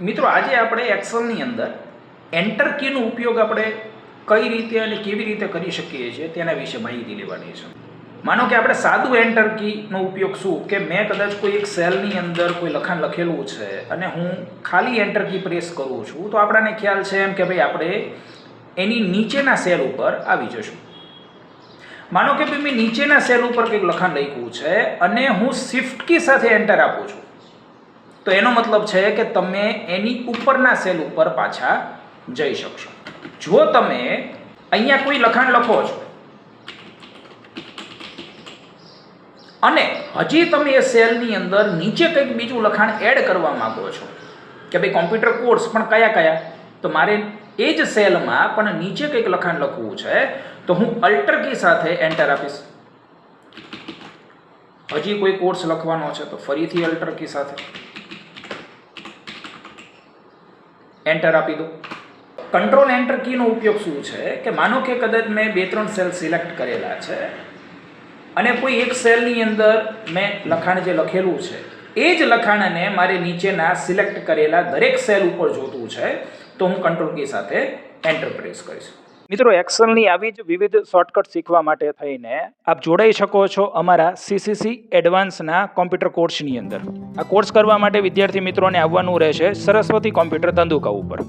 મિત્રો આજે આપણે એક્સેલની અંદર એન્ટર કીનો ઉપયોગ આપણે કઈ રીતે અને કેવી રીતે કરી શકીએ છીએ તેના વિશે માહિતી લેવાની છે. માનો કે આપણે સાદું એન્ટર કીનો ઉપયોગ શું કે મેં કદાચ કોઈ એક સેલની અંદર કોઈ લખાણ લખેલું છે અને હું ખાલી એન્ટર કી પ્રેસ કરું છું તો આપણને ખ્યાલ છે એમ કે ભાઈ આપણે એની નીચેના સેલ ઉપર આવી જશું. માનો કે ભાઈ મેં નીચેના સેલ ઉપર કંઈક લખાણ લખ્યું છે અને હું શિફ્ટ કી સાથે એન્ટર આપું છું તો એનો મતલબ છે કે તમે એની ઉપરના સેલ ઉપર પાછા જઈ શકશો. જો તમે અહીંયા કોઈ લખાણ લખો છો અને હજી તમે એ સેલની અંદર નીચે કંઈક બીજું લખાણ એડ કરવા માંગો છો કે ભાઈ કોમ્પ્યુટર કોર્સ પણ કયા તો મારે એ જ સેલમાં પણ નીચે કંઈક લખાણ લખવું છે તો હું અલ્ટર કી સાથે એન્ટર આપીશ. હજી કોઈ કોર્સ લખવાનો છે તો ફરીથી અલ્ટર કી સાથે એન્ટર આપી દો. કંટ્રોલ એન્ટર કીનો ઉપયોગ શું છે કે માનો કે કદાચ મેં 2-3 સેલ સિલેક્ટ કરેલા છે અને કોઈ એક સેલની અંદર મેં લખાણ જે લખેલું છે એ જ લખાણને મારે નીચેના સિલેક્ટ કરેલા દરેક સેલ ઉપર જોતું છે તો હું કંટ્રોલ કી સાથે એન્ટર પ્રેસ કરીશ. મિત્રો એક્સેલની આવી જ વિવિધ શોર્ટકટ શીખવા માટે થઈને આપ જોડાઈ શકો છો અમારા સીસીસી એડવાન્સના કોમ્પ્યુટર કોર્સની અંદર. આ કોર્સ કરવા માટે વિદ્યાર્થી મિત્રોને આવવાનું રહેશે સરસ્વતી કોમ્પ્યુટર ધંધુકા ઉપર.